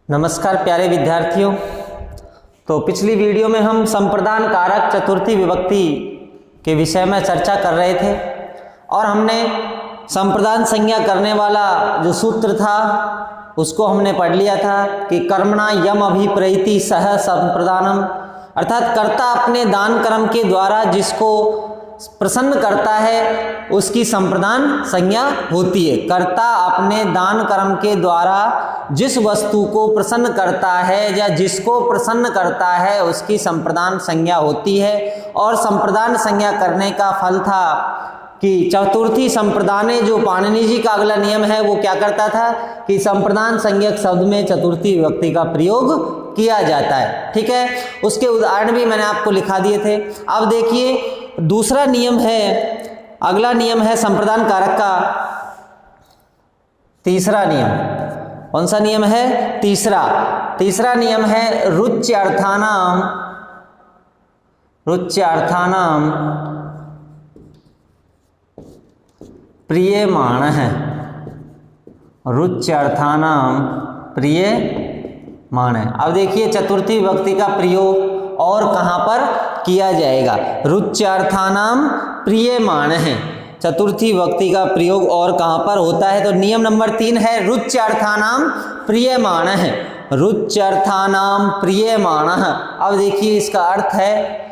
नमस्कार प्यारे विद्यार्थियों। तो पिछली वीडियो में हम संप्रदान कारक चतुर्थी विभक्ति के विषय में चर्चा कर रहे थे और हमने संप्रदान संज्ञा करने वाला जो सूत्र था उसको हमने पढ़ लिया था कि कर्मणा यम अभिप्रैति सह संप्रदानम, अर्थात कर्ता अपने दान कर्म के द्वारा जिसको प्रसन्न करता है उसकी संप्रदान संज्ञा होती है। कर्ता अपने दान कर्म के द्वारा जिस वस्तु को प्रसन्न करता है या जिसको प्रसन्न करता है उसकी संप्रदान संज्ञा होती है। और संप्रदान संज्ञा करने का फल था कि चतुर्थी संप्रदाने, जो पाणिनि जी का अगला नियम है, वो क्या करता था कि संप्रदान संज्ञक शब्द में चतुर्थी विभक्ति का प्रयोग किया जाता है। ठीक है, उसके उदाहरण भी मैंने आपको लिखा दिए थे। अब देखिए दूसरा नियम है, अगला नियम है संप्रदान कारक का तीसरा नियम। कौन सा नियम है? तीसरा नियम है रुच्यर्थानाम प्रियमाणः। रुच्यर्थानाम प्रियमाणः। अब देखिए चतुर्थी विभक्ति का प्रयोग और कहाँ पर किया जाएगा? रुच्यर्थानाम प्रियमाणः, चतुर्थी विभक्ति का प्रयोग और कहाँ पर होता है? तो नियम नंबर 3 है रुच्यर्थानाम प्रियमाणः। रुच्यर्थानाम प्रियमाणः। अब देखिए इसका अर्थ है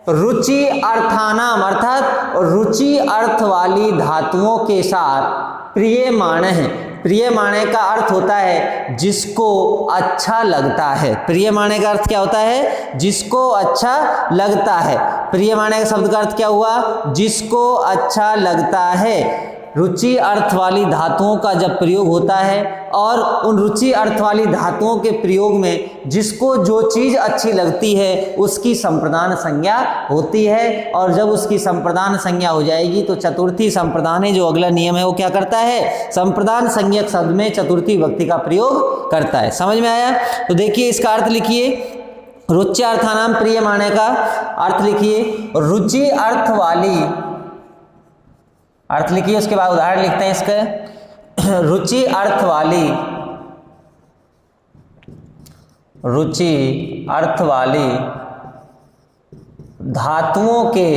रुचि अर्थानाम, अर्थात रुचि अर्थ वाली धातुओं के साथ प्रियमाणः। प्रियमाणे का अर्थ होता है जिसको अच्छा लगता है। प्रियमाणे का अर्थ क्या होता है? जिसको अच्छा लगता है। प्रियमाणे का शब्द का अर्थ क्या हुआ? जिसको अच्छा लगता है। रुचि अर्थ वाली धातुओं का जब प्रयोग होता है और उन रुचि अर्थ वाली धातुओं के प्रयोग में जिसको जो चीज अच्छी लगती है उसकी संप्रदान संज्ञा होती है। और जब उसकी संप्रदान संज्ञा हो जाएगी तो चतुर्थी संप्रदाने, जो अगला नियम है, वो क्या करता है? संप्रदान संज्ञक शब्द में चतुर्थी विभक्ति का प्रयोग करता है। समझ में आया? तो देखिए इसका अर्थ लिखिए, रुच्यर्थानाम प्रियमाणे का अर्थ लिखिए रुचि अर्थ वाली, अर्थ लिखिए, उसके बाद उदाहरण लिखते हैं इसके। रुचि अर्थ वाली धातुओं के,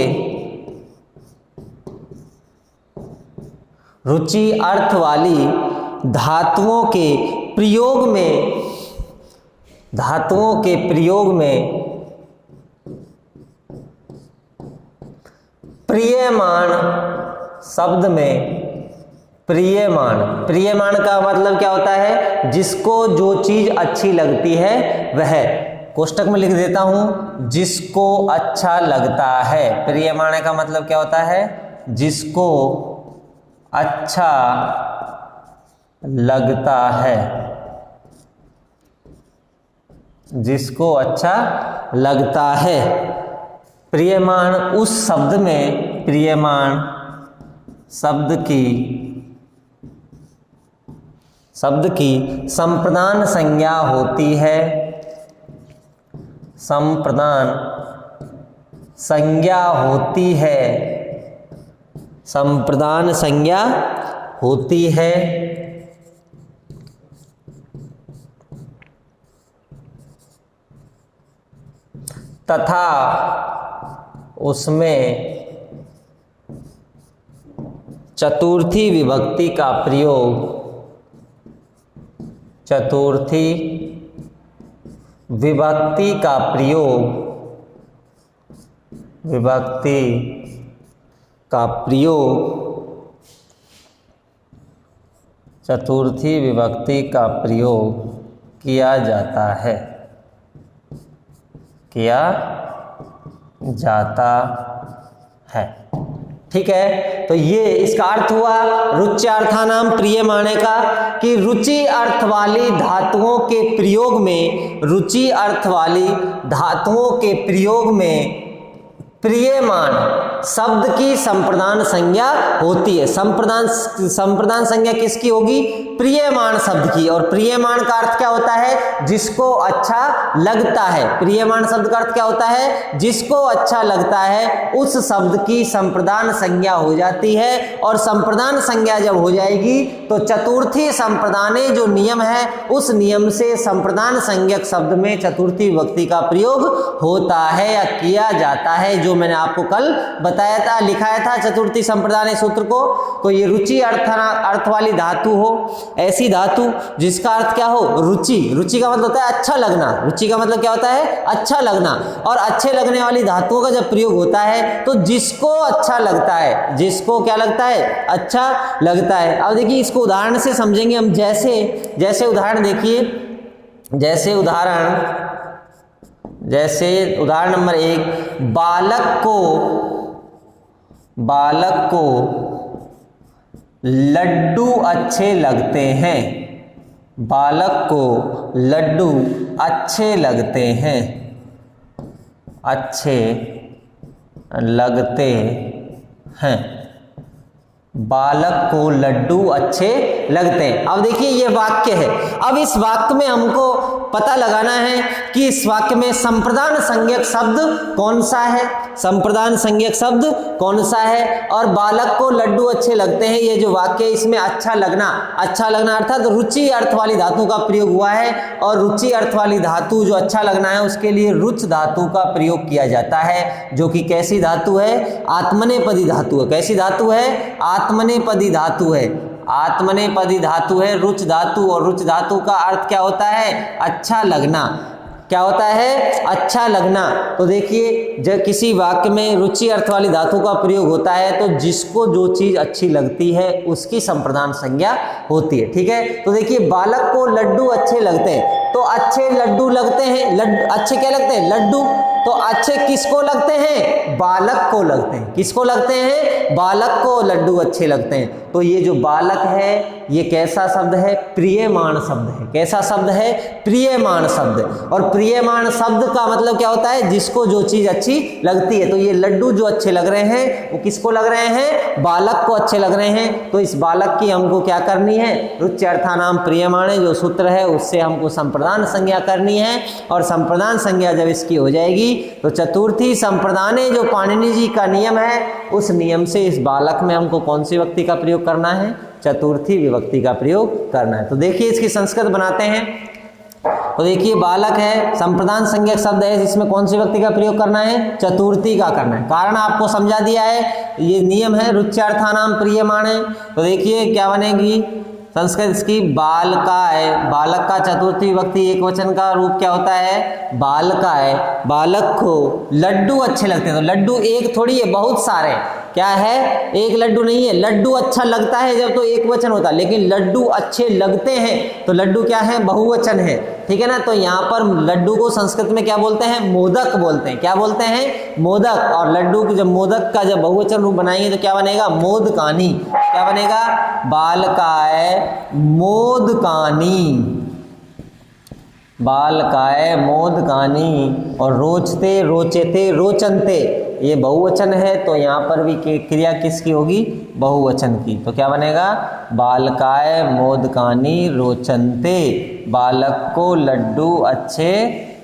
रुचि अर्थ वाली धातुओं के प्रयोग में प्रियमाण शब्द में, प्रियमाण का मतलब क्या होता है? जिसको जो चीज अच्छी लगती है वह। कोष्टक में लिख देता हूं, जिसको अच्छा लगता है। प्रियमाण का मतलब क्या होता है? जिसको अच्छा लगता है। जिसको अच्छा लगता है। प्रियमाण उस शब्द में, प्रियमाण शब्द की संप्रदान संज्ञा होती है। संप्रदान संज्ञा होती है। संप्रदान संज्ञा होती है। तथा उसमें चतुर्थी विभक्ति का प्रयोग, चतुर्थी विभक्ति का प्रयोग, विभक्ति का प्रयोग, चतुर्थी विभक्ति का प्रयोग किया जाता है, किया जाता है। ठीक है, तो ये इसका अर्थ हुआ रुच्यर्थानाम प्रियमाणे का कि रुचि अर्थ वाली धातुओं के प्रयोग में, रुचि अर्थ वाली धातुओं के प्रयोग में प्रियमान शब्द की संप्रदान संज्ञा होती है। संप्रदान संज्ञा किसकी होगी? प्रियमान शब्द की। और प्रियमान का अर्थ क्या होता है? जिसको अच्छा लगता है। प्रियमान शब्द का अर्थ क्या होता है? जिसको अच्छा लगता है उस शब्द की संप्रदान संज्ञा हो जाती है। और संप्रदान संज्ञा जब हो जाएगी तो चतुर्थी संप्रदाने जो नियम है उस नियम से संप्रदान संज्ञक शब्द में चतुर्थी विभक्ति का प्रयोग होता है या किया जाता है, जो मैंने आपको कल बताया था, लिखाया था चतुर्थी संप्रदान सूत्र को। तो ये रुचि अर्थ वाली धातु हो, ऐसी धातु जिसका अर्थ क्या हो? रुचि। रुचि का मतलब होता है अच्छा लगना। रुचि का मतलब क्या होता है? अच्छा लगना। और अच्छे लगने वाली धातुओं का जब प्रयोग होता है तो जिसको अच्छा लगता है, जिसको क्या लगता है? अच्छा लगता है। अब देखिए इसको उदाहरण से समझेंगे हम। जैसे उदाहरण देखिए, जैसे उदाहरण नंबर 1, बालक को लड्डू अच्छे लगते हैं। बालक को लड्डू अच्छे लगते हैं। अच्छे लगते हैं। बालक को लड्डू अच्छे लगते हैं। अब देखिए ये वाक्य है। अब इस वाक्य में हमको पता लगाना है कि इस वाक्य में संप्रदान संज्ञक शब्द कौन सा है। संप्रदान संज्ञक शब्द कौन सा है? और बालक को लड्डू अच्छे लगते हैं, ये जो वाक्य है इसमें अच्छा लगना अर्थात रुचि अर्थ वाली धातु का प्रयोग हुआ है। और रुचि अर्थ वाली धातु जो अच्छा लगना है उसके लिए रुच धातु का प्रयोग किया जाता है, जो कि कैसी धातु है? आत्मनेपदी धातु है। कैसी धातु है? आत्मनेपदी धातु है। आत्मनेपदी धातु है रुच धातु। और रुच धातु का अर्थ क्या होता है? अच्छा लगना। क्या होता है? अच्छा लगना। तो देखिए जब किसी वाक्य में रुचि अर्थ वाली धातु का प्रयोग होता है तो जिसको जो चीज अच्छी लगती है उसकी संप्रदान संज्ञा होती है। ठीक है, तो देखिए बालक को लड्डू अच्छे लगते हैं, तो अच्छे लड्डू लगते हैं। अच्छे क्या लगते हैं? लड्डू। तो अच्छे किसको लगते हैं? बालक को लगते हैं। किसको लगते हैं? बालक को लड्डू अच्छे लगते हैं। तो ये जो बालक है ये कैसा शब्द है? प्रियमान शब्द है। कैसा शब्द है? प्रियमान शब्द। और प्रियमान शब्द का मतलब क्या होता है? जिसको जो चीज अच्छी लगती है। तो ये लड्डू जो अच्छे लग रहे हैं वो किसको लग रहे हैं? बालक को अच्छे लग रहे हैं। तो इस बालक की हमको क्या करनी है? रुच्यर्थानाम प्रियमाणे जो सूत्र है उससे हमको संप्रदान संज्ञा करनी है। और संप्रदान संज्ञा जब इसकी हो जाएगी तो चतुर्थी संप्रदाने जो पाणिनि जी का नियम है उस नियम से इस बालक में हमको कौन सी विभक्ति का प्रयोग करना है? चतुर्थी विभक्ति का प्रयोग करना है। तो देखिए इसकी संस्कृत बनाते हैं। तो देखिए बालक है, संप्रदान संज्ञक शब्द है, इसमें कौन सी विभक्ति का प्रयोग करना है? चतुर्थी का करना है। कारण आपको समझा दिया है, ये नियम है रुच्यार्थानाम प्रियमाणे। तो देखिए क्या बनेगी संस्कृत इसकी? बालकाय। बालक का चतुर्थी विभक्ति एक वचन का रूप क्या होता है? बालकाय। बालक को लड्डू अच्छे लगते हैं। तो लड्डू एक थोड़ी है, बहुत सारे। क्या है? एक लड्डू नहीं है। लड्डू अच्छा लगता है जब तो एक वचन होता है, लेकिन लड्डू अच्छे लगते हैं तो लड्डू क्या है? बहुवचन है। ठीक है ना? तो यहाँ पर लड्डू को संस्कृत में क्या बोलते हैं? मोदक बोलते हैं। क्या बोलते हैं? मोदक। और लड्डू की जब मोदक का जब बहुवचन रूप बनाएंगे तो क्या बनेगा? मोदकानी। क्या बनेगा? बालकाय मोदकानी। बालकाय मोदकानी। और रोचते रोचते रोचनते ये बहुवचन है तो यहाँ पर भी क्रिया किसकी होगी? बहुवचन की। तो क्या बनेगा? बालकाय मोदकानी रोचनते। बालक को लड्डू अच्छे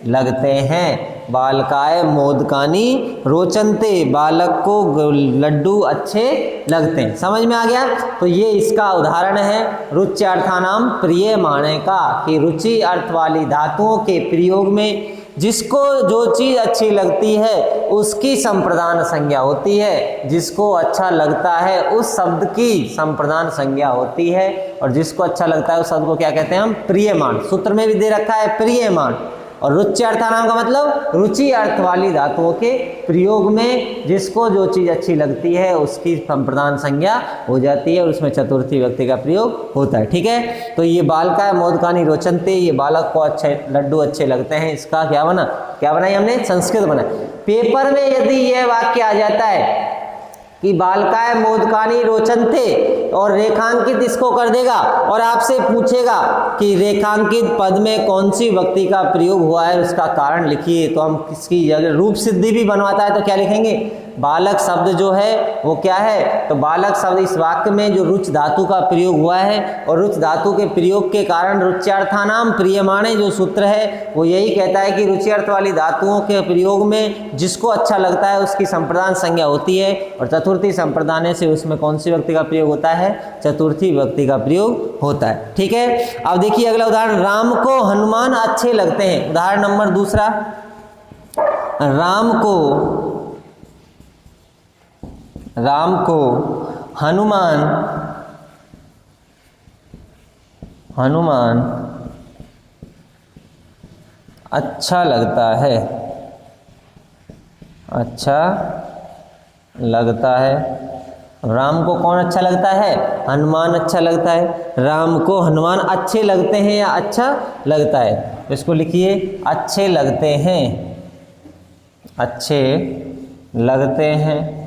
लगते हैं। बालकाय मोदकानी रोचनते। बालक को लड्डू अच्छे लगते हैं। समझ में आ गया? तो ये इसका उदाहरण है रुच्यार्थानाम प्रियमाणे का, कि रुचि अर्थ वाली धातुओं के प्रयोग में जिसको जो चीज अच्छी लगती है उसकी संप्रदान संज्ञा होती है। जिसको अच्छा लगता है उस शब्द की संप्रदान संज्ञा होती है। और जिसको अच्छा लगता है उस शब्द को क्या कहते हैं हम? प्रियमान। सूत्र में भी दे रखा है प्रियमान। और रुच्यार्थानाम का मतलब रुचि अर्थ वाली धातुओं के प्रयोग में जिसको जो चीज अच्छी लगती है उसकी संप्रदान संज्ञा हो जाती है और उसमें चतुर्थी विभक्ति का प्रयोग होता है। ठीक है, तो ये बालकाय मोदकानी रोचनते, ये बालक को अच्छे लड्डू अच्छे लगते हैं, इसका क्या बनाई हमने? संस्कृत बनाई। पेपर में यदि यह वाक्य आ जाता है कि बालकाय मोदकानी रोचनते, और रेखांकित इसको कर देगा और आपसे पूछेगा कि रेखांकित पद में कौन सी विभक्ति का प्रयोग हुआ है, उसका कारण लिखिए। तो हम किसकी अगर रूप सिद्धि भी बनवाता है तो क्या लिखेंगे, बालक शब्द जो है वो क्या है, तो बालक शब्द इस वाक्य में जो रुच धातु का प्रयोग हुआ है और रुच धातु के प्रयोग के कारण रुच्यर्थानाम प्रियमाणे जो सूत्र है वो यही कहता है कि रुच्यर्थ वाली धातुओं के प्रयोग में जिसको अच्छा लगता है उसकी संप्रदान संज्ञा होती है और चतुर्थी संप्रदाने से उसमें कौन सी विभक्ति का प्रयोग होता है, चतुर्थी विभक्ति का प्रयोग होता है। ठीक है, अब देखिए अगला उदाहरण, राम को हनुमान अच्छे लगते हैं। उदाहरण नंबर दूसरा, राम को हनुमान अच्छा लगता है, राम को कौन अच्छा लगता है, हनुमान अच्छा लगता है। राम को हनुमान अच्छे लगते हैं या अच्छा लगता है, तो इसको लिखिए अच्छे लगते हैं, अच्छे लगते हैं,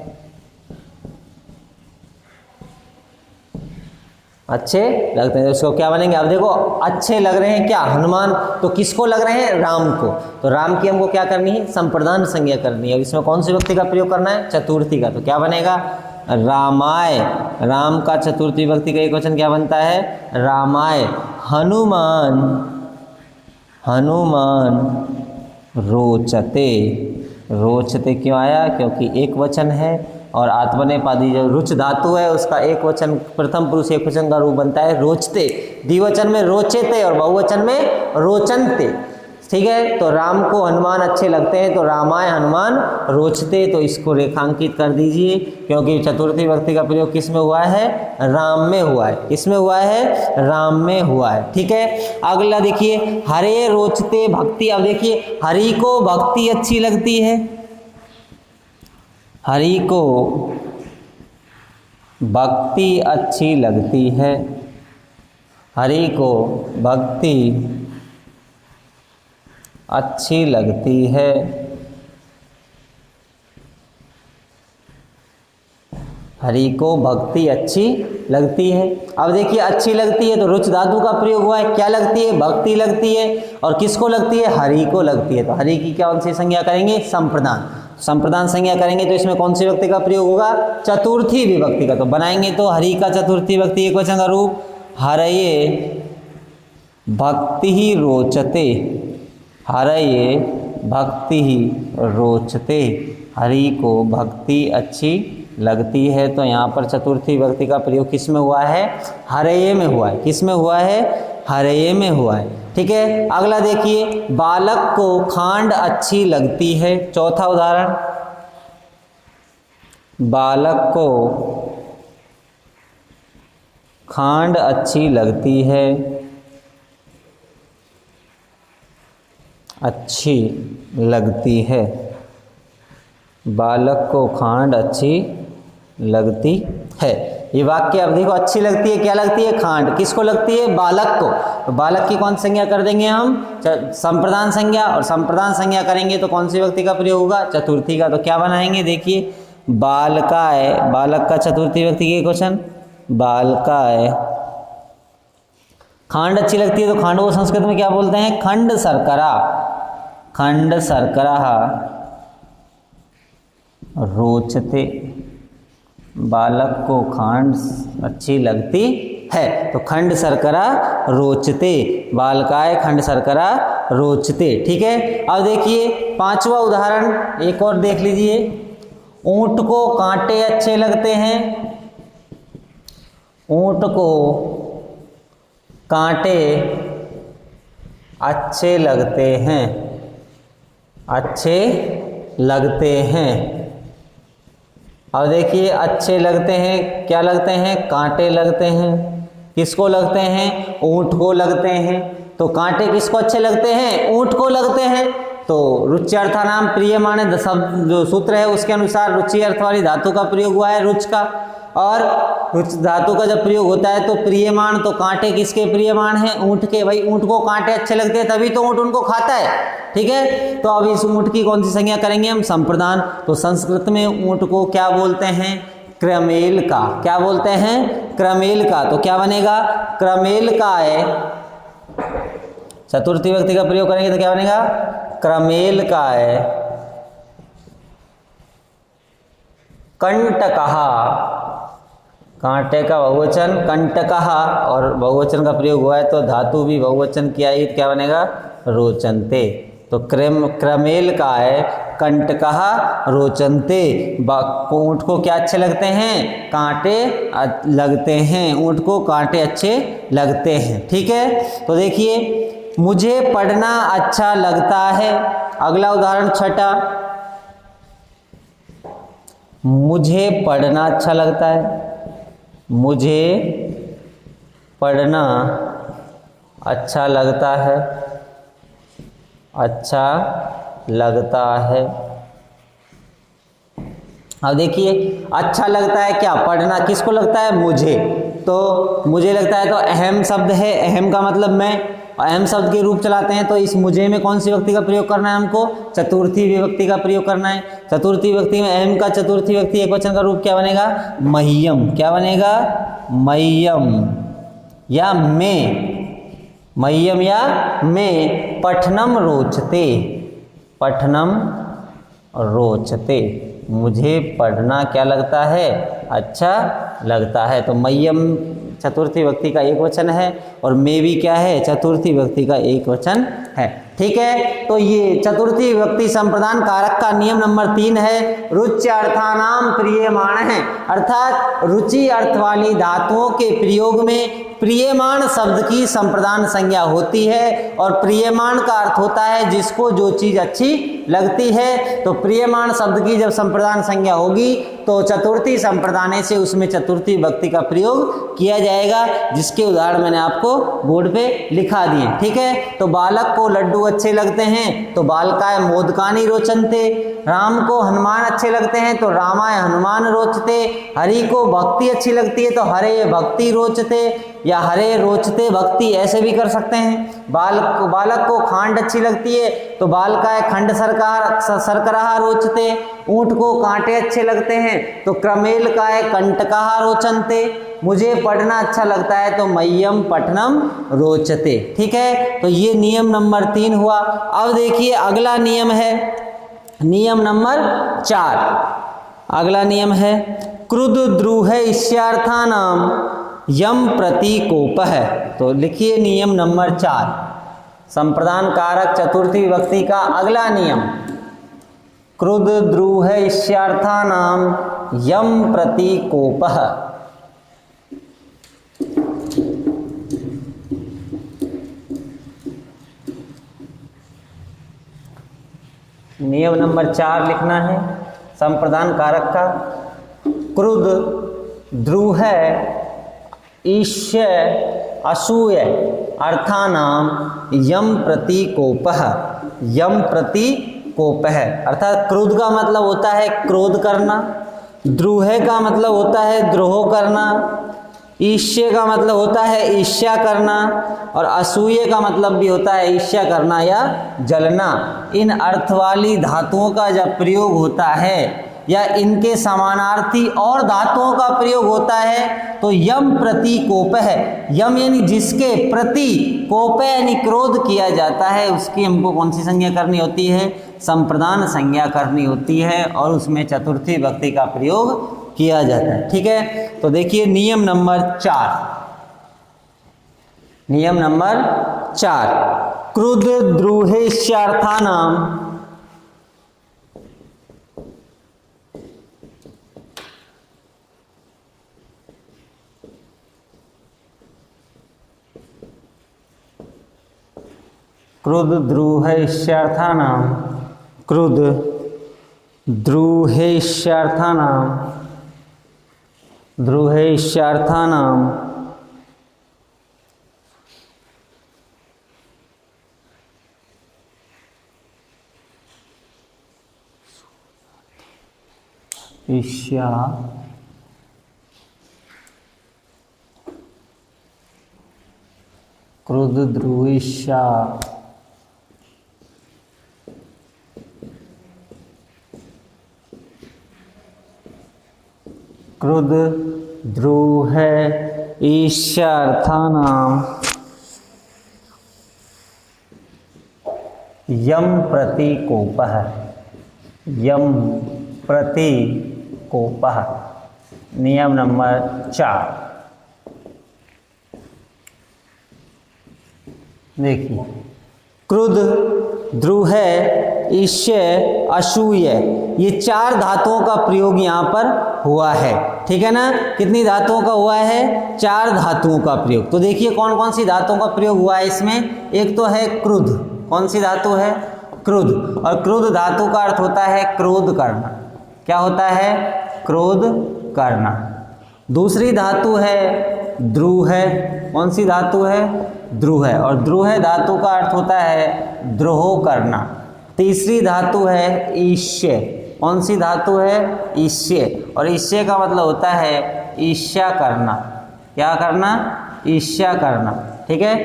अच्छे लगते हैं। उसको क्या बनेंगे, अब देखो अच्छे लग रहे हैं क्या, हनुमान, तो किसको लग रहे हैं, राम को। तो राम की हमको क्या करनी है, संप्रदान संज्ञा करनी है। अब इसमें कौन सी विभक्ति का प्रयोग करना है, चतुर्थी का। तो क्या बनेगा, रामाय, राम का चतुर्थी विभक्ति का एक वचन क्या बनता है, रामाय। हनुमान रोचते क्यों आया, क्योंकि एक वचन है और आत्मनेपदी जो रुच धातु है उसका एक वचन, प्रथम पुरुष एक वचन का रूप बनता है रोचते। द्विवचन में रोचेते और बहुवचन में रोचनते। ठीक है, तो राम को हनुमान अच्छे लगते हैं तो रामाय हनुमान रोचते, तो इसको रेखांकित कर दीजिए क्योंकि चतुर्थी विभक्ति का प्रयोग किस में हुआ है, राम में हुआ है। किसमें हुआ है, राम में हुआ है। ठीक है, अगला देखिए, हरे रोचते भक्ति। अब देखिए हरि को भक्ति अच्छी लगती है, हरि को भक्ति अच्छी लगती है, हरि को भक्ति अच्छी लगती है, हरि को भक्ति अच्छी लगती है। अब देखिए अच्छी लगती है तो रुच धातु का प्रयोग हुआ है, क्या लगती है, भक्ति लगती है, और किसको लगती है, हरि को लगती है। तो हरि की कौन सी संज्ञा करेंगे, संप्रदान संज्ञा करेंगे तो इसमें कौन सी विभक्ति का प्रयोग होगा, चतुर्थी विभक्ति का। तो बनाएंगे तो हरि का चतुर्थी विभक्ति एक वचन का रूप, हरये भक्ति ही रोचते, हरये भक्ति ही रोचते, हरि को भक्ति अच्छी लगती है। तो यहाँ पर चतुर्थी विभक्ति का प्रयोग किस में हुआ है, हरये में हुआ है। किस में हुआ है, हरये में हुआ है। ठीक है, अगला देखिए, बालक को खांड अच्छी लगती है। चौथा उदाहरण, बालक को खांड अच्छी लगती है, अच्छी लगती है, बालक को खांड अच्छी लगती है। ये वाक्य अब देखो, अच्छी लगती है, क्या लगती है, खांड। किसको लगती है, बालक को। तो बालक की कौन संज्ञा कर देंगे हम, संप्रदान संज्ञा, और संप्रदान संज्ञा करेंगे तो कौन सी विभक्ति का प्रयोग होगा, चतुर्थी का। तो क्या बनाएंगे, देखिए बालकाय, बालक का चतुर्थी विभक्ति के क्वेश्चन, बालकाय। खांड अच्छी लगती है तो खांड को संस्कृत में क्या बोलते हैं, खंड शर्करा, खंड शर्करा रोचते, बालक को खांड अच्छी लगती है तो खंड शर्करा रोचते, बालकाय खंड शर्करा रोचते। ठीक है, अब देखिए पांचवा उदाहरण एक और देख लीजिए, ऊंट को कांटे अच्छे लगते हैं, ऊंट को कांटे अच्छे लगते हैं, अच्छे लगते हैं। अब देखिए अच्छे लगते हैं, क्या लगते हैं, कांटे लगते हैं। किसको लगते हैं, ऊंट को लगते हैं। तो कांटे किसको अच्छे लगते हैं, ऊंट को लगते हैं। तो रुच्यर्थानाम प्रियमाणे शब्द जो सूत्र है उसके अनुसार रुचि अर्थ वाली धातु का प्रयोग हुआ है, रुच का। और रुच धातु का जब प्रयोग होता है तो प्रियमाण, तो कांटे किसके प्रियमाण हैं, ऊंट के। भाई ऊंट को कांटे अच्छे लगते हैं तभी तो ऊंट उनको खाता है। ठीक है, तो अब इस ऊंट की कौन सी संज्ञा करेंगे हम, संप्रदान। तो संस्कृत में ऊंट को क्या बोलते हैं, क्रमेल का। क्या बोलते हैं, क्रमेल का, तो क्या बनेगा? क्रमेल का है। चतुर्थी विभक्ति का प्रयोग करेंगे तो क्या बनेगा? क्रमेल का है। कंटकः, कांटे का बहुवचन कंटकः, और बहुवचन का प्रयोग हुआ है तो धातु भी बहुवचन किया है, क्या बनेगा? रोचन्ते। तो क्रमेल का है, कंटकः रोचन्ते। ऊँट को क्या अच्छे लगते हैं? कांटे लगते हैं, ऊँट को कांटे अच्छे लगते हैं। ठीक है, तो देखिए मुझे पढ़ना अच्छा लगता है। अगला उदाहरण छठा, मुझे पढ़ना अच्छा लगता है। मुझे पढ़ना अच्छा लगता है, अच्छा लगता है। अब देखिए अच्छा लगता है, क्या पढ़ना किसको लगता है? मुझे। तो मुझे लगता है तो अहम शब्द है, अहम का मतलब मैं, अहम शब्द के रूप चलाते हैं तो इस मुझे में कौन सी विभक्ति का प्रयोग करना है हमको? चतुर्थी विभक्ति का प्रयोग करना है। चतुर्थी विभक्ति में अहम का चतुर्थी विभक्ति एकवचन का रूप क्या बनेगा? मह्यम। क्या बनेगा? मह्यम या में, मह्यम या में। पठनम रोचते, पठनम रोचते। मुझे पढ़ना क्या लगता है? अच्छा लगता है। तो मह्यम चतुर्थी विभक्ति का एक वचन है और में भी क्या है? चतुर्थी विभक्ति का एक वचन है। ठीक है, तो ये चतुर्थी विभक्ति संप्रदान कारक का नियम नंबर 3 है, रुच्यर्थानाम प्रियमाण है। अर्थात रुचि अर्थ वाली धातुओं के प्रयोग में प्रियमाण शब्द की संप्रदान संज्ञा होती है, और प्रियमाण का अर्थ होता है जिसको जो चीज अच्छी लगती है। तो प्रियमाण शब्द की जब संप्रदान संज्ञा होगी तो चतुर्थी संप्रदाने से उसमें चतुर्थी विभक्ति का प्रयोग किया जाएगा, जिसके उदाहरण मैंने आपको बोर्ड पे लिखा दिए। ठीक है, तो बालक को लड्डू अच्छे लगते हैं तो बालकाय मोदकानि रोचन्ते। राम को हनुमान अच्छे लगते हैं तो रामाय हनुमान रोचते। हरि को भक्ति अच्छी लगती है तो हरे भक्ति रोचते, या हरे रोचते भक्ति, ऐसे भी कर सकते हैं। बालक को खांड अच्छी लगती है तो बालकाय खंड शर्करा रोचते। ऊँट को कांटे अच्छे लगते हैं तो क्रमेल काय कंटकः रोचन्ते। मुझे पढ़ना अच्छा लगता है तो मह्यम पठनम रोचते। ठीक है, तो ये नियम नंबर 3 हुआ। अब देखिए अगला नियम है नियम नंबर 4। अगला नियम है क्रुद्ध द्रूह इष्यार्थानाम यम प्रतीकोपः। तो लिखिए नियम नंबर 4, संप्रदान कारक चतुर्थी विभक्ति का अगला नियम, क्रुद्ध द्रूह इष्यार्थानाम यम प्रतीकोपः। नियम नंबर 4 लिखना है संप्रदान कारक का, क्रुद्ध द्रूह ईश्य असूय अर्थानाम यम प्रतीकोपः। यम प्रतीकोपः अर्थात क्रुद्ध का मतलब होता है क्रोध करना, द्रूह का मतलब होता है द्रोह करना, ईर्ष्य का मतलब होता है ईर्ष्या करना, और असूय का मतलब भी होता है ईर्ष्या करना या जलना। इन अर्थ वाली धातुओं का जब प्रयोग होता है या इनके समानार्थी और धातुओं का प्रयोग होता है तो यम प्रति कोप है। यम यानी जिसके प्रति, कोप यानी क्रोध किया जाता है, उसकी हमको कौन सी संज्ञा करनी होती है? संप्रदान संज्ञा करनी होती है, और उसमें चतुर्थी विभक्ति का प्रयोग किया जाता है। ठीक है, तो देखिए नियम नंबर 4, नियम नंबर 4, क्रुद्ध द्रूहेष्यार्थानाम क्रुद्ध द्रूहेष्यार्थानाम, क्रुद्ध द्रूहेष्यार्थानाम, द्रूहेष्यार्थानाम ईष्या क्रुद्ध द्रूहिष्या क्रुद्ध द्रूह ईश्यर्थानाम यम प्रतीकोपः, यम प्रतीकोपः। नियम नंबर 4 देखिए, क्रुद्ध, द्रुह, ईश्य, असूय, ये 4 धातुओं का प्रयोग यहाँ पर हुआ है। ठीक है ना, कितनी धातुओं का हुआ है? 4 धातुओं का प्रयोग। तो देखिए कौन कौन सी धातुओं का प्रयोग हुआ है इसमें। एक तो है क्रुद्ध, कौन सी धातु है? क्रुद्ध। और क्रुद्ध धातु का अर्थ होता है क्रोध करना। क्या होता है? क्रोध करना। दूसरी धातु है द्रुह, कौन सी धातु है? द्रुह। और द्रुह धातु का अर्थ होता है द्रोह करना। तीसरी धातु है ईश्य, कौन सी धातु है? ईश्य। और ईश्य का मतलब होता है ईर्ष्या करना। क्या करना? ईर्ष्या करना। ठीक है,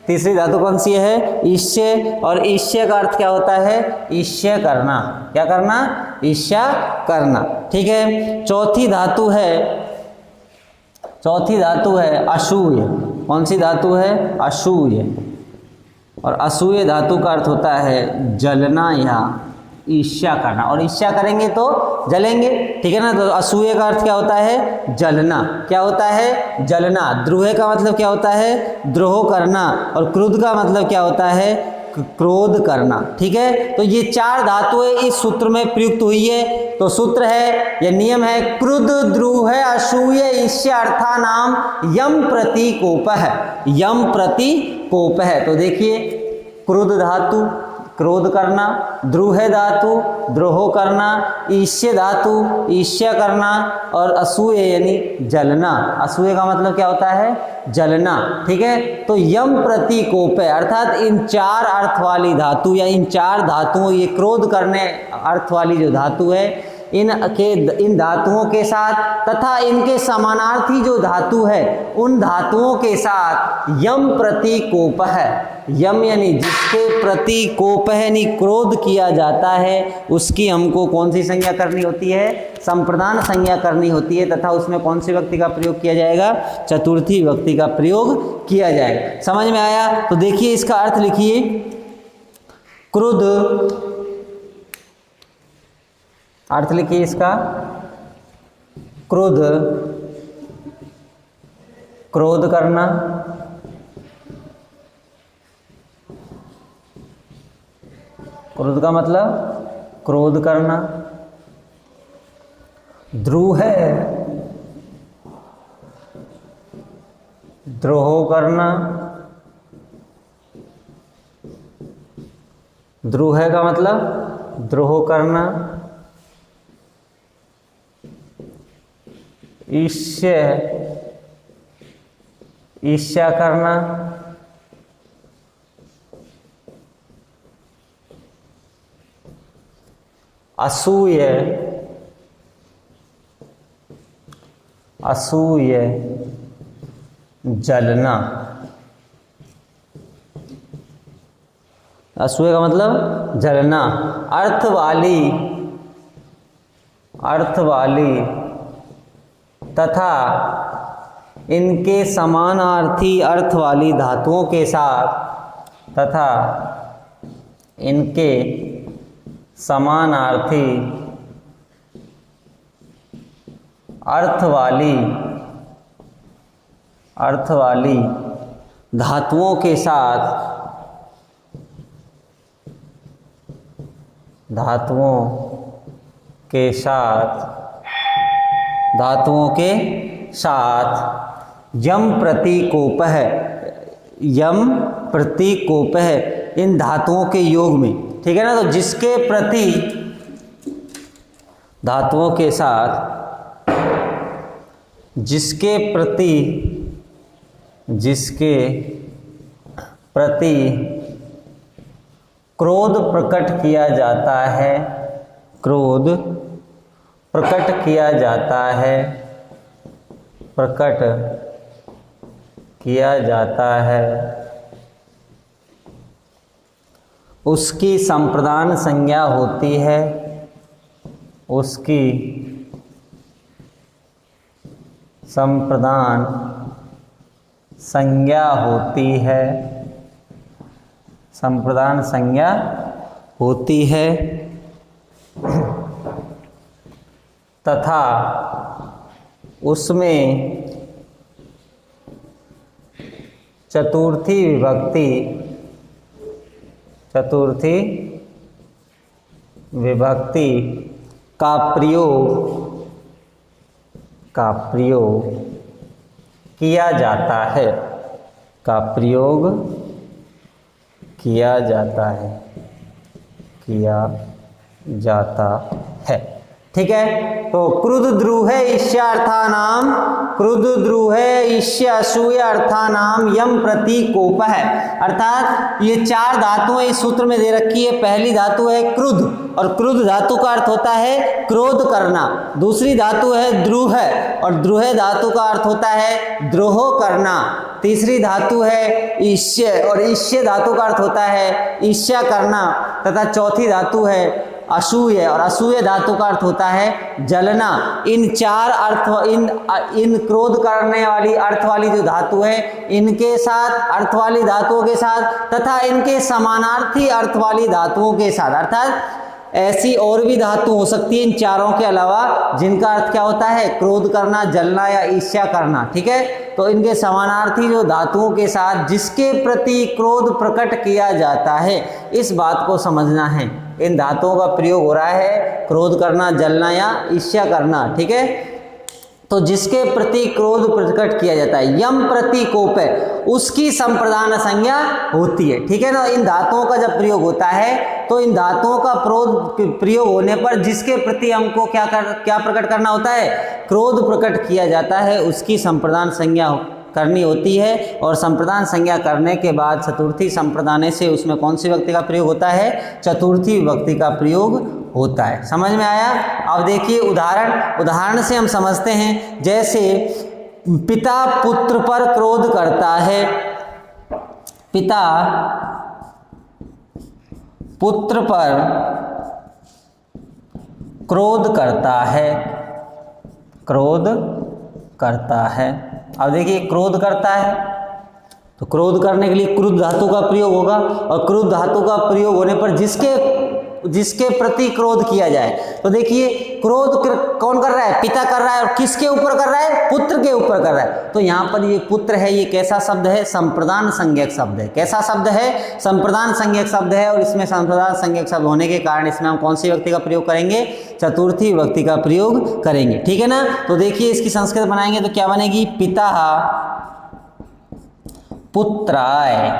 तीसरी धातु कौन सी है? ईश्य। और ईश्य का अर्थ क्या होता है? ईर्ष्या करना। क्या करना? ईर्ष्या करना। ठीक है, चौथी धातु है असूय, कौन सी धातु है? असूय। और असूय धातु का अर्थ होता है जलना या ईर्ष्या करना। और ईर्ष्या करेंगे तो जलेंगे। ठीक है ना, तो असूय का अर्थ क्या होता है? जलना। क्या होता है? जलना। द्रुह का मतलब क्या होता है? द्रोह करना। और क्रुद्ध का मतलब क्या होता है? क्रोध करना। ठीक है, तो ये 4 धातुएं इस सूत्र में प्रयुक्त हुई है। तो सूत्र है, यह नियम है, क्रुद्ध, द्रुह, असूय, ईश्य अर्थानाम यम प्रतीकोपः, यम प्रतीकोपः। तो देखिए, क्रुद्ध धातु क्रोध करना, द्रुह धातु द्रोह करना, ईश्य धातु ईर्ष्या करना, और असूय यानी जलना। असूय का मतलब क्या होता है? जलना। ठीक है, तो यम प्रतीकोप है, अर्थात इन 4 अर्थ वाली धातु या इन 4 धातुओं, ये क्रोध करने अर्थ वाली जो धातु है, इन धातुओं के साथ तथा इनके समानार्थी जो धातु है उन धातुओं के साथ यम प्रतीकोप है। यम यानी जिसके प्रति कोप यानी क्रोध किया जाता है, उसकी हमको कौन सी संज्ञा करनी होती है? संप्रदान संज्ञा करनी होती है। तथा उसमें कौन सी व्यक्ति का प्रयोग किया जाएगा? चतुर्थी व्यक्ति का प्रयोग किया जाएगा। समझ में आया? तो देखिए इसका अर्थ लिखिए, क्रुद्ध, अर्थ लिखिए इसका, क्रोध, क्रोध करना, क्रोध का मतलब क्रोध करना। द्रुह है द्रोह करना, द्रुह का मतलब द्रोह करना। ईर्ष्य, ईर्ष्या करना। असूय, असूय जलना। असूय का मतलब जलना। अर्थ वाली, अर्थ वाली तथा इनके समानार्थी अर्थ वाली धातुओं के साथ तथा इनके समानार्थी अर्थ वाली धातुओं के साथ, धातुओं के साथ यम प्रतीकोप है, यम प्रतीकोप है इन धातुओं के योग में। ठीक है ना, तो जिसके प्रति धातुओं के साथ, जिसके प्रति क्रोध प्रकट किया जाता है, क्रोध प्रकट किया जाता है, प्रकट किया जाता है, उसकी संप्रदान संज्ञा होती है, उसकी संप्रदान संज्ञा होती है, संप्रदान संज्ञा होती है, तथा उसमें चतुर्थी विभक्ति का प्रयोग किया जाता है, का प्रयोग किया जाता है। ठीक है, तो क्रुद्ध द्रुहे ईश्यार्थानाम, क्रुद्ध द्रुहे ईश्य असूय अर्थानाम यम प्रतीकोप है। अर्थात ये 4 धातुएं इस सूत्र में दे रखी है। पहली धातु है क्रुद्ध, और क्रुद्ध धातु का अर्थ होता है क्रोध करना। दूसरी धातु है द्रुह, और द्रुह धातु का अर्थ होता है द्रोह करना। तीसरी धातु है ईश्य, और ईश्य धातु का अर्थ होता है ईर्ष्या करना। तथा चौथी धातु है असूय, और असूय धातु का अर्थ होता है जलना। इन 4 अर्थ, इन क्रोध करने वाली अर्थ वाली जो धातु है, इनके साथ अर्थ वाली धातुओं के साथ तथा इनके समानार्थी अर्थ वाली धातुओं के साथ, अर्थात ऐसी और भी धातु हो सकती है इन चारों के अलावा, जिनका अर्थ क्या होता है क्रोध करना, जलना या ईर्ष्या करना। ठीक है, तो इनके समानार्थी जो धातुओं के साथ जिसके प्रति क्रोध प्रकट किया जाता है, इस बात को समझना है। इन धातुओं का प्रयोग हो रहा है क्रोध करना, जलना या ईर्ष्या करना। ठीक है, तो जिसके प्रति क्रोध प्रकट किया जाता है, यम प्रतीकोप है, उसकी संप्रदान संज्ञा होती है। ठीक है ना, इन धातुओं का जब प्रयोग होता है तो इन धातुओं का प्रयोग होने पर जिसके प्रति हमको क्या प्रकट करना होता है, क्रोध प्रकट किया जाता है, उसकी संप्रदान संज्ञा करनी होती है। और संप्रदान संज्ञा करने के बाद चतुर्थी संप्रदाने से उसमें कौन सी विभक्ति का प्रयोग होता है, चतुर्थी विभक्ति का प्रयोग होता है। समझ में आया? अब देखिए उदाहरण से हम समझते हैं। जैसे पिता पुत्र पर क्रोध करता है, पिता पुत्र पर क्रोध करता है। अब देखिए क्रोध करता है, तो क्रोध करने के लिए क्रुद्ध धातु का प्रयोग होगा, और क्रुद्ध धातु का प्रयोग होने पर जिसके प्रति क्रोध किया जाए, तो देखिए क्रोध कौन कर रहा है, पिता कर रहा है, और किसके ऊपर कर रहा है, पुत्र के ऊपर कर रहा है। तो यहाँ पर ये पुत्र है, ये कैसा शब्द है, संप्रदान संज्ञक शब्द है। कैसा शब्द है, संप्रदान संज्ञक शब्द है। और इसमें संप्रदान संज्ञक शब्द होने के कारण इसमें हम कौन सी विभक्ति का प्रयोग करेंगे, चतुर्थी विभक्ति का प्रयोग करेंगे। ठीक है ना, तो देखिए इसकी संस्कृत बनाएंगे तो क्या बनेगी, पिता पुत्राय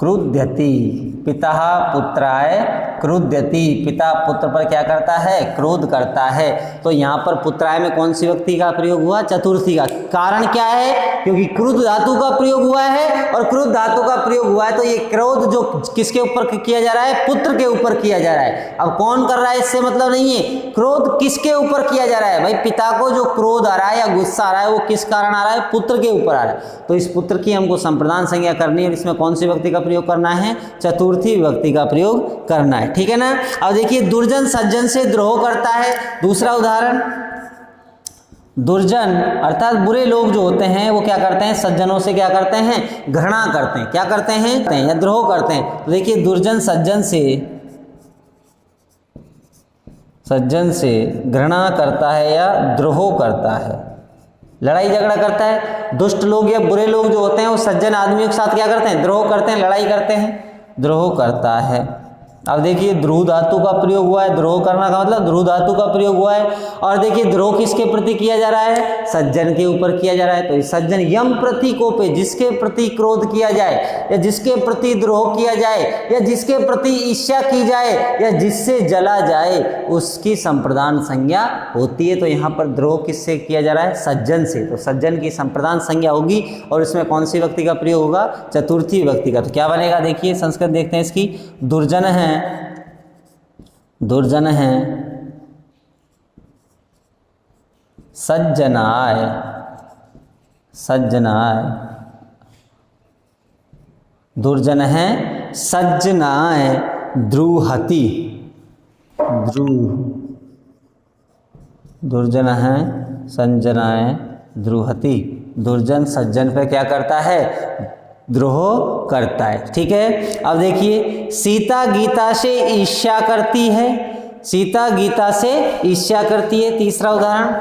क्रुध्यति, पिता पुत्राय क्रुध्यति, पिता पुत्र पर क्या करता है, क्रोध करता है। तो यहाँ पर पुत्राय में कौन सी विभक्ति का प्रयोग हुआ, चतुर्थी का। कारण क्या है, क्योंकि क्रुद्ध धातु का प्रयोग हुआ है, और क्रुद्ध धातु का प्रयोग हुआ है तो ये क्रोध जो किसके ऊपर किया जा रहा है, पुत्र के ऊपर किया जा रहा है। अब कौन कर रहा है इससे मतलब नहीं है, क्रोध किसके ऊपर किया जा रहा है, भाई पिता को जो क्रोध आ रहा है या गुस्सा आ रहा है वो किस कारण आ रहा है, पुत्र के ऊपर आ रहा है। तो इस पुत्र की हमको संप्रदान संज्ञा करनी है, इसमें कौन सी विभक्ति का प्रयोग करना है, चतुर्थी विभक्ति का प्रयोग करना है। ठीक है ना। अब देखिए दुर्जन सज्जन से द्रोह करता है। दूसरा उदाहरण, दुर्जन अर्थात बुरे लोग जो होते हैं वो क्या करते हैं, सज्जनों से क्या करते हैं, घृणा करते हैं। क्या करते हैं, या द्रोह करते हैं। तो देखिए दुर्जन सज्जन से घृणा करता है या द्रोह करता है, लड़ाई झगड़ा करता है। दुष्ट लोग या बुरे लोग जो होते हैं वो सज्जन आदमियों के साथ क्या करते हैं, द्रोह करते हैं, लड़ाई करते हैं, द्रोह करता है। अब देखिए द्रुह धातु का प्रयोग हुआ है, द्रोह करना का मतलब द्रुह धातु का प्रयोग हुआ है। और देखिए द्रोह किसके प्रति किया जा रहा है, सज्जन के ऊपर किया जा रहा है। तो इस सज्जन यम प्रतीकोपे, जिसके प्रति क्रोध किया जाए या जिसके प्रति द्रोह किया जाए या जिसके प्रति ईर्ष्या की जाए या जिससे जला जाए, उसकी संप्रदान संज्ञा होती है। तो यहाँ पर द्रोह किससे किया जा रहा है, सज्जन से। तो सज्जन की संप्रदान संज्ञा होगी और इसमें कौन सी विभक्ति का प्रयोग होगा, चतुर्थी विभक्ति का। तो क्या बनेगा, देखिए संस्कृत देखते हैं इसकी। दुर्जन है, दुर्जन है सज्जनाय, सज्जनाय, दुर्जन है सज्जनाय द्रुहति, दुर्जन है सज्जनाय द्रुहति। दुर्जन सज्जन पे क्या करता है, द्रोह करता है। ठीक है, अब देखिए सीता गीता से ईर्ष्या करती है, सीता गीता से ईर्ष्या करती है। तीसरा उदाहरण,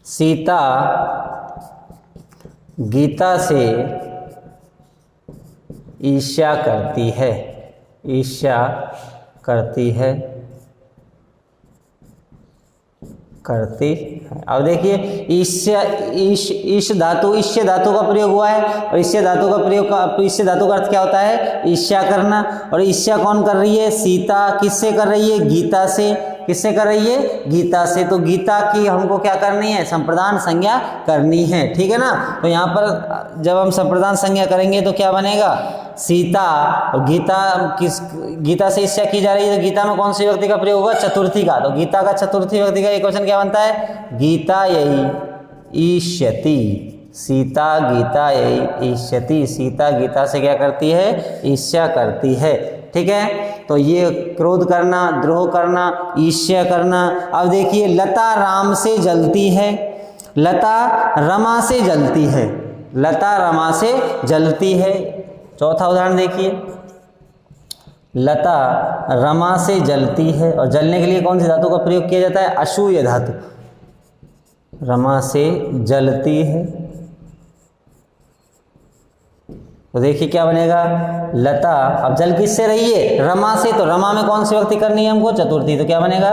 सीता गीता से ईर्ष्या करती है, ईर्ष्या करती है, करती है। अब देखिए ईर्ष्या, ईश धातु, ईष्य धातु का प्रयोग हुआ है और ईष्य धातु का प्रयोग ईष्य धातु का अर्थ क्या होता है, ईर्ष्या करना। और ईर्ष्या कौन कर रही है, सीता। किससे कर रही है, गीता से। किससे कर रही है, गीता से। तो गीता की हमको क्या करनी है, संप्रदान संज्ञा करनी है। ठीक है ना। तो यहाँ पर जब हम संप्रदान संज्ञा करेंगे तो क्या बनेगा, सीता। और गीता किस, गीता से ईर्ष्या की जा रही है तो गीता में कौन सी व्यक्ति का प्रयोग होगा, चतुर्थी का। तो गीता का चतुर्थी व्यक्ति का एक वचन क्या बनता है, गीता यही ईष्यति। सीता गीता यही ईष्यति, सीता गीता से क्या करती है, ईर्ष्या करती है। ठीक है, तो ये क्रोध करना, द्रोह करना, ईर्ष्या करना। अब देखिए लता राम से जलती है, लता रमा से जलती है, लता रमा से जलती है। चौथा उदाहरण देखिए, लता रमा से जलती है और जलने के लिए कौन सी धातु का प्रयोग किया जाता है, असूय धातु। रमा से जलती है तो देखिए क्या बनेगा, लता। अब जल किससे रही है, रमा से। तो रमा में कौन सी व्यक्ति करनी है हमको, चतुर्थी। तो क्या बनेगा,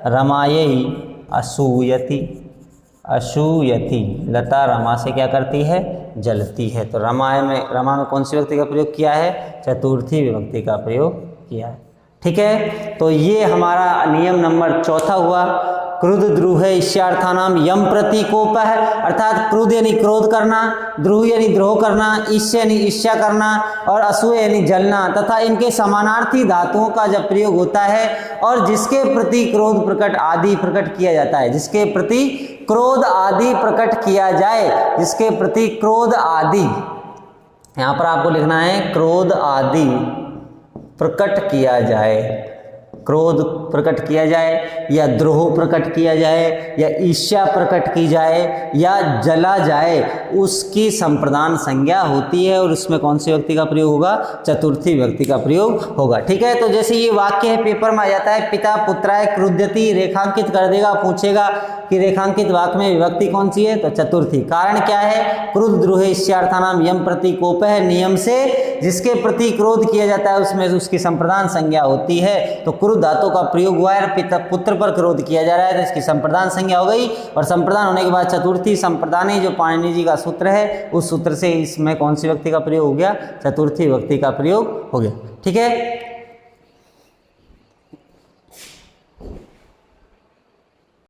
रमायई असूयति, असूयति। लता रमा से क्या करती है, जलती है। तो रमा में कौन सी व्यक्ति का प्रयोग किया है, चतुर्थी विभक्ति का प्रयोग किया है। ठीक है, तो ये हमारा नियम नंबर चौथा हुआ। क्रुद्ध द्रुह ईर्ष्यार्थानाम यम प्रतीकोप है, अर्थात क्रुद्ध यानी क्रोध करना, द्रुह यानी द्रोह करना, ईर्ष्य यानी ईर्ष्या करना और असूय यानी जलना तथा इनके समानार्थी धातुओं का जब प्रयोग होता है और जिसके प्रति क्रोध प्रकट आदि प्रकट किया जाता है, जिसके प्रति क्रोध आदि प्रकट किया जाए, जिसके प्रति क्रोध आदि, यहाँ पर आपको लिखना है क्रोध आदि प्रकट किया जाए, क्रोध प्रकट किया जाए या द्रोह प्रकट किया जाए या ईर्ष्या प्रकट की जाए या जला जाए, उसकी संप्रदान संज्ञा होती है और उसमें कौन सी व्यक्ति का प्रयोग होगा, चतुर्थी व्यक्ति का प्रयोग होगा। ठीक है, तो जैसे ये वाक्य है पेपर में आ जाता है, पिता पुत्राय क्रुध्यति, रेखांकित कर देगा, पूछेगा कि रेखांकित वाक्य में विभक्ति कौन सी है, तो चतुर्थी। कारण क्या है, क्रुद्ध द्रोह ईर्ष्यार्थानाम यम प्रतीकोप है, नियम से जिसके प्रति क्रोध किया जाता है उसमें उसकी संप्रदान संज्ञा होती है। तो क्रुद्ध धातु का प्रयोग हुआ है, पिता पुत्र पर क्रोध किया जा रहा है तो इसकी संप्रदान संज्ञा हो गई। और संप्रदान होने के बाद चतुर्थी संप्रदानी जो पाणिनि जी का सूत्र है, उस सूत्र से इसमें कौन सी व्यक्ति का प्रयोग हो गया, चतुर्थी व्यक्ति का प्रयोग हो गया। ठीक है।